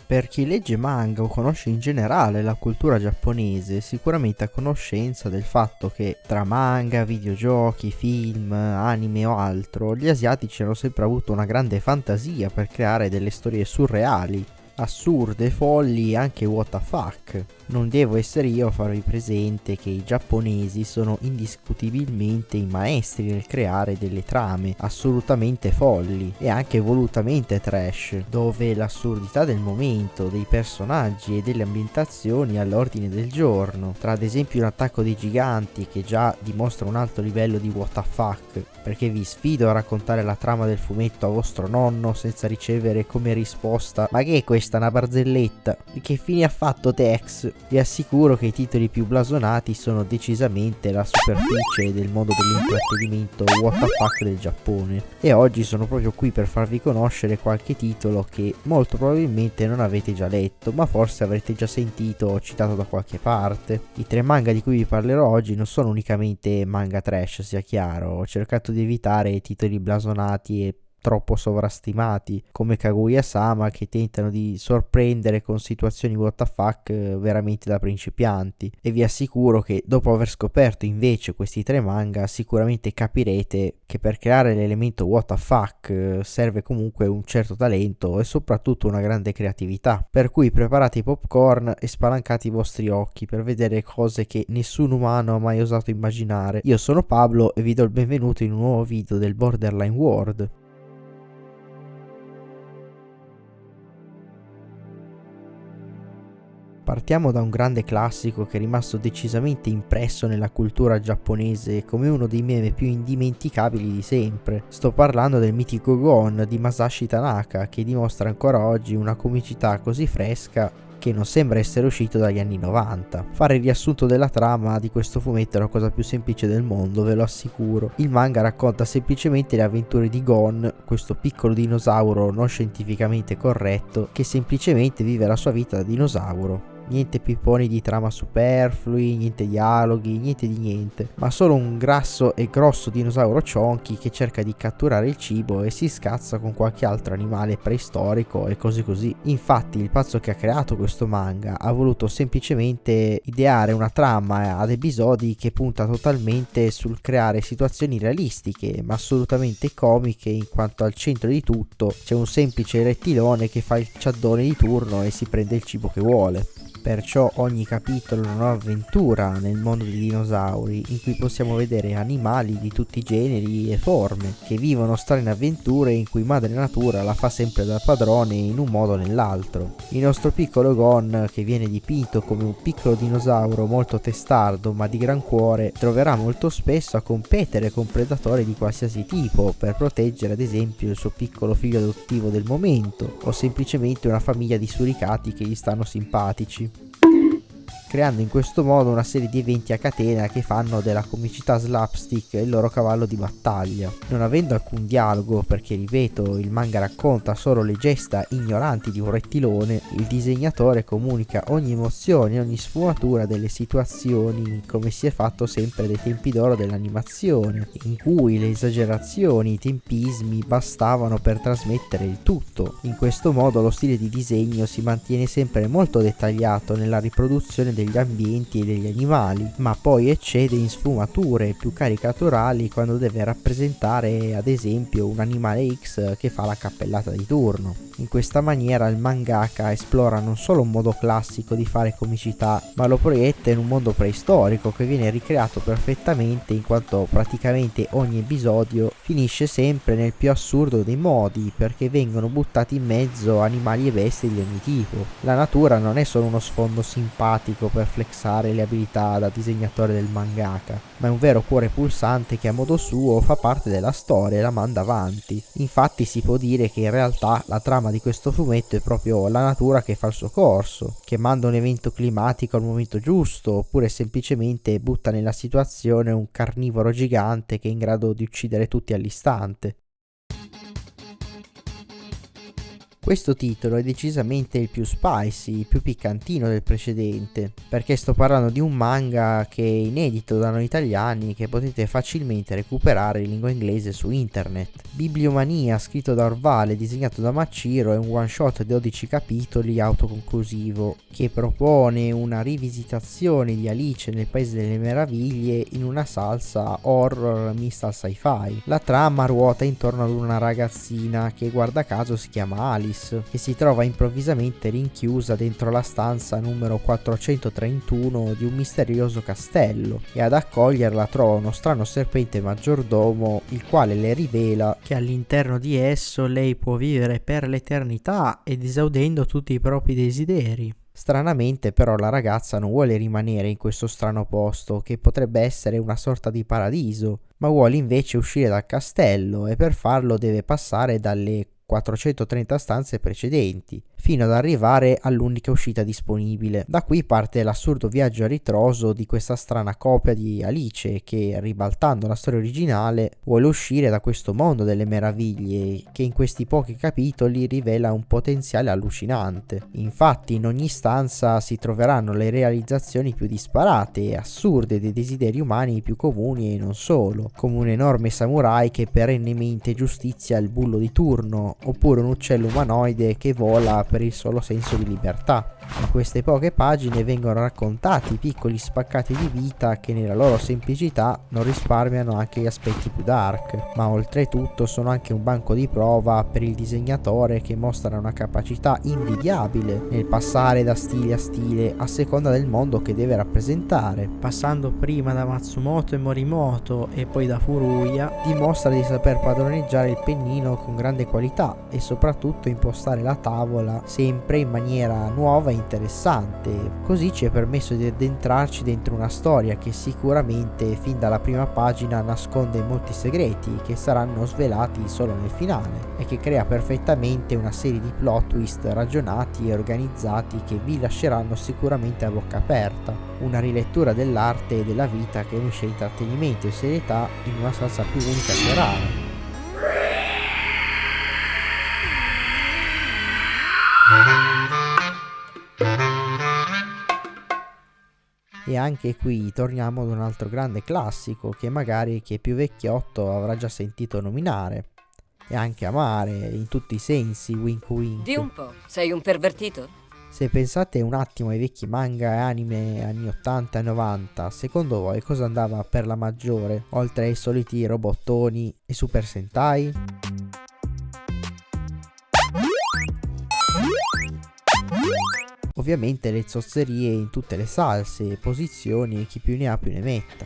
Per chi legge manga o conosce in generale la cultura giapponese, sicuramente ha conoscenza del fatto che tra manga, videogiochi, film, anime o altro, gli asiatici hanno sempre avuto una grande fantasia per creare delle storie surreali, assurde, folli e anche what the fuck. Non devo essere io a farvi presente che i giapponesi sono indiscutibilmente i maestri nel creare delle trame assolutamente folli e anche volutamente trash, dove l'assurdità del momento, dei personaggi e delle ambientazioni è all'ordine del giorno, tra ad esempio un attacco dei giganti che già dimostra un alto livello di what the fuck, perché vi sfido a raccontare la trama del fumetto a vostro nonno senza ricevere come risposta "ma che è questa, una barzelletta? E che fine ha fatto Tex?". Vi assicuro che i titoli più blasonati sono decisamente la superficie del mondo dell'intrattenimento what the fuck del Giappone, e oggi sono proprio qui per farvi conoscere qualche titolo che molto probabilmente non avete già letto, ma forse avrete già sentito o citato da qualche parte. I 3 manga di cui vi parlerò oggi non sono unicamente manga trash, sia chiaro, ho cercato di evitare titoli blasonati e troppo sovrastimati come Kaguya-sama, che tentano di sorprendere con situazioni what the fuck veramente da principianti, e vi assicuro che dopo aver scoperto invece questi 3 manga sicuramente capirete che per creare l'elemento what the fuck serve comunque un certo talento e soprattutto una grande creatività, per cui preparate i popcorn e spalancate i vostri occhi per vedere cose che nessun umano ha mai osato immaginare. Io sono Pablo e vi do il benvenuto in un nuovo video del Borderline World. Partiamo da un grande classico che è rimasto decisamente impresso nella cultura giapponese come uno dei meme più indimenticabili di sempre. Sto parlando del mitico Gon di Masashi Tanaka, che dimostra ancora oggi una comicità così fresca che non sembra essere uscito dagli anni 90. Fare il riassunto della trama di questo fumetto è la cosa più semplice del mondo, ve lo assicuro. Il manga racconta semplicemente le avventure di Gon, questo piccolo dinosauro non scientificamente corretto che semplicemente vive la sua vita da dinosauro. Niente pipponi di trama superflui, niente dialoghi, niente di niente, ma solo un grasso e grosso dinosauro chonky che cerca di catturare il cibo e si scazza con qualche altro animale preistorico e così così. Infatti il pazzo che ha creato questo manga ha voluto semplicemente ideare una trama ad episodi che punta totalmente sul creare situazioni realistiche ma assolutamente comiche, in quanto al centro di tutto c'è un semplice rettilone che fa il ciaddone di turno e si prende il cibo che vuole. Perciò ogni capitolo è una nuova avventura nel mondo dei dinosauri, in cui possiamo vedere animali di tutti i generi e forme, che vivono strane avventure in cui madre natura la fa sempre da padrone in un modo o nell'altro. Il nostro piccolo Gon, che viene dipinto come un piccolo dinosauro molto testardo ma di gran cuore, troverà molto spesso a competere con predatori di qualsiasi tipo per proteggere ad esempio il suo piccolo figlio adottivo del momento, o semplicemente una famiglia di suricati che gli stanno simpatici, creando in questo modo una serie di eventi a catena che fanno della comicità slapstick il loro cavallo di battaglia. Non avendo alcun dialogo, perché ripeto il manga racconta solo le gesta ignoranti di un rettilone, il disegnatore comunica ogni emozione e ogni sfumatura delle situazioni come si è fatto sempre dai tempi d'oro dell'animazione, in cui le esagerazioni, i tempismi bastavano per trasmettere il tutto. In questo modo lo stile di disegno si mantiene sempre molto dettagliato nella riproduzione degli ambienti e degli animali, ma poi eccede in sfumature più caricaturali quando deve rappresentare ad esempio un animale X che fa la cappellata di turno. In questa maniera il mangaka esplora non solo un modo classico di fare comicità, ma lo proietta in un mondo preistorico che viene ricreato perfettamente, in quanto praticamente ogni episodio finisce sempre nel più assurdo dei modi, perché vengono buttati in mezzo animali e bestie di ogni tipo. La natura non è solo uno sfondo simpatico per flexare le abilità da disegnatore del mangaka, ma è un vero cuore pulsante che a modo suo fa parte della storia e la manda avanti. Infatti si può dire che in realtà la trama di questo fumetto è proprio la natura che fa il suo corso, che manda un evento climatico al momento giusto, oppure semplicemente butta nella situazione un carnivoro gigante che è in grado di uccidere tutti all'istante. Questo titolo è decisamente il più spicy, il più piccantino del precedente, perché sto parlando di un manga che è inedito da noi italiani, che potete facilmente recuperare in lingua inglese su internet. Bibliomania, scritto da Orval e disegnato da Machiro, è un one shot di 12 capitoli autoconclusivo che propone una rivisitazione di Alice nel Paese delle Meraviglie in una salsa horror mista al sci-fi. La trama ruota intorno ad una ragazzina che guarda caso si chiama Alice, che si trova improvvisamente rinchiusa dentro la stanza numero 431 di un misterioso castello, e ad accoglierla trova uno strano serpente maggiordomo, il quale le rivela che all'interno di esso lei può vivere per l'eternità ed esaudendo tutti i propri desideri. Stranamente però la ragazza non vuole rimanere in questo strano posto, che potrebbe essere una sorta di paradiso, ma vuole invece uscire dal castello, e per farlo deve passare dalle 430 stanze precedenti, fino ad arrivare all'unica uscita disponibile. Da qui parte l'assurdo viaggio a ritroso di questa strana copia di Alice che, ribaltando la storia originale, vuole uscire da questo mondo delle meraviglie che in questi pochi capitoli rivela un potenziale allucinante. Infatti in ogni stanza si troveranno le realizzazioni più disparate e assurde dei desideri umani più comuni e non solo, come un enorme samurai che perennemente giustizia il bullo di turno, oppure un uccello umanoide che vola per il solo senso di libertà. In queste poche pagine vengono raccontati piccoli spaccati di vita che nella loro semplicità non risparmiano anche gli aspetti più dark, ma oltretutto sono anche un banco di prova per il disegnatore, che mostra una capacità invidiabile nel passare da stile a stile a seconda del mondo che deve rappresentare. Passando prima da Matsumoto e Morimoto e poi da Furuya, dimostra di saper padroneggiare il pennino con grande qualità e soprattutto impostare la tavola sempre in maniera nuova e interessante. Così ci è permesso di addentrarci dentro una storia che sicuramente fin dalla prima pagina nasconde molti segreti che saranno svelati solo nel finale, e che crea perfettamente una serie di plot twist ragionati e organizzati che vi lasceranno sicuramente a bocca aperta. Una rilettura dell'arte e della vita che unisce intrattenimento e serietà in una salsa più unica che rara. E anche qui torniamo ad un altro grande classico che magari chi è più vecchiotto avrà già sentito nominare e anche amare in tutti i sensi, wink wink. Di un po', sei un pervertito? Se pensate un attimo ai vecchi manga e anime anni 80 e 90, secondo voi cosa andava per la maggiore, oltre ai soliti robottoni e super sentai? Ovviamente le zozzerie in tutte le salse, posizioni e chi più ne ha più ne metta.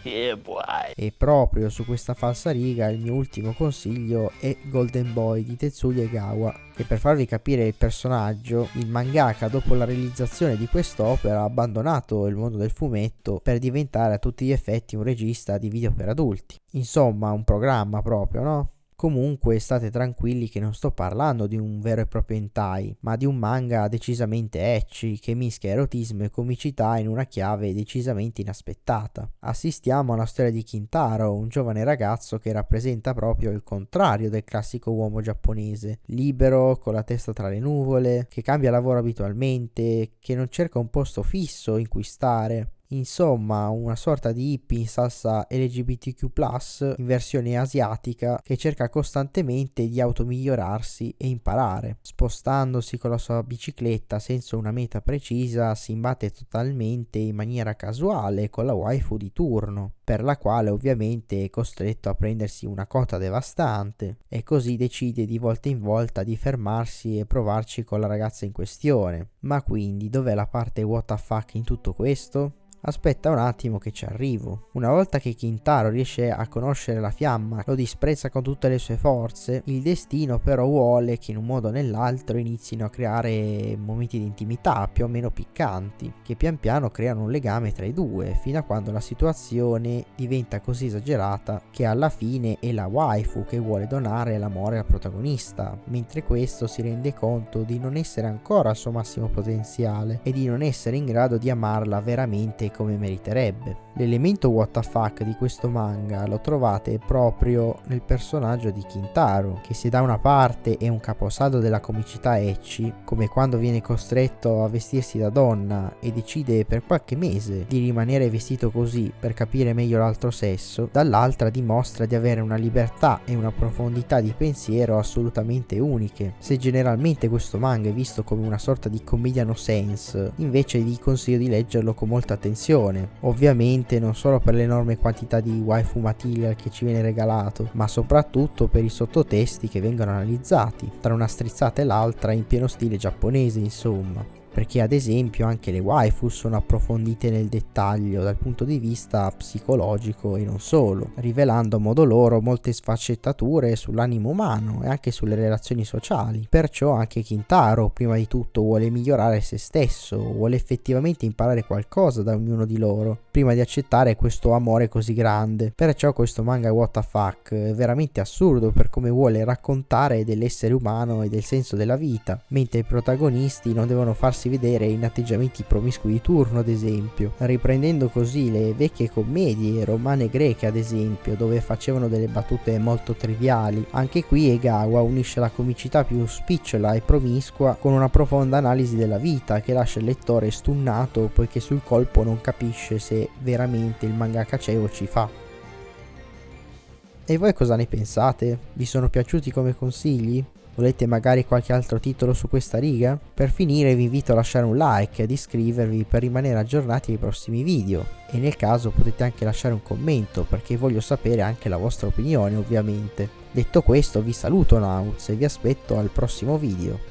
E proprio su questa falsariga il mio ultimo consiglio è Golden Boy di Tetsuya Egawa, che per farvi capire il personaggio, il mangaka dopo la realizzazione di quest'opera ha abbandonato il mondo del fumetto per diventare a tutti gli effetti un regista di video per adulti. Insomma, un programma proprio, no? Comunque state tranquilli che non sto parlando di un vero e proprio hentai, ma di un manga decisamente ecchi che mischia erotismo e comicità in una chiave decisamente inaspettata. Assistiamo alla storia di Kintaro, un giovane ragazzo che rappresenta proprio il contrario del classico uomo giapponese, libero, con la testa tra le nuvole, che cambia lavoro abitualmente, che non cerca un posto fisso in cui stare. Insomma, una sorta di hippie in salsa LGBTQ+, in versione asiatica, che cerca costantemente di automigliorarsi e imparare. Spostandosi con la sua bicicletta senza una meta precisa, si imbatte totalmente in maniera casuale con la waifu di turno, per la quale ovviamente è costretto a prendersi una cotta devastante, e così decide di volta in volta di fermarsi e provarci con la ragazza in questione. Ma quindi dov'è la parte what the fuck in tutto questo? Aspetta un attimo che ci arrivo. Una volta che Kintaro riesce a conoscere la fiamma, lo disprezza con tutte le sue forze, il destino però vuole che in un modo o nell'altro inizino a creare momenti di intimità più o meno piccanti, che pian piano creano un legame tra i due, fino a quando la situazione diventa così esagerata che alla fine è la waifu che vuole donare l'amore al protagonista, mentre questo si rende conto di non essere ancora al suo massimo potenziale e di non essere in grado di amarla veramente bene come meriterebbe. L'elemento WTF di questo manga lo trovate proprio nel personaggio di Kintaro, che se da una parte è un caposaldo della comicità ecchi, come quando viene costretto a vestirsi da donna e decide per qualche mese di rimanere vestito così per capire meglio l'altro sesso, dall'altra dimostra di avere una libertà e una profondità di pensiero assolutamente uniche. Se generalmente questo manga è visto come una sorta di commedia no sense, invece vi consiglio di leggerlo con molta attenzione, ovviamente non solo per l'enorme quantità di waifu material che ci viene regalato, ma soprattutto per i sottotesti che vengono analizzati, tra una strizzata e l'altra in pieno stile giapponese insomma. Perché ad esempio anche le waifu sono approfondite nel dettaglio dal punto di vista psicologico e non solo, rivelando a modo loro molte sfaccettature sull'animo umano e anche sulle relazioni sociali. Perciò anche Kintaro prima di tutto vuole migliorare se stesso, vuole effettivamente imparare qualcosa da ognuno di loro, prima di accettare questo amore così grande. Perciò questo manga WTF è veramente assurdo per come vuole raccontare dell'essere umano e del senso della vita, mentre i protagonisti non devono farsi vedere in atteggiamenti promiscui di turno, ad esempio, riprendendo così le vecchie commedie romane greche, ad esempio, dove facevano delle battute molto triviali. Anche qui Egawa unisce la comicità più spicciola e promiscua con una profonda analisi della vita che lascia il lettore stunnato poiché sul colpo non capisce se veramente il mangaka Cheo ci fa. E voi cosa ne pensate? Vi sono piaciuti come consigli? Volete magari qualche altro titolo su questa riga? Per finire vi invito a lasciare un like e ad iscrivervi per rimanere aggiornati ai prossimi video, e nel caso potete anche lasciare un commento perché voglio sapere anche la vostra opinione ovviamente. Detto questo vi saluto Nauts e vi aspetto al prossimo video.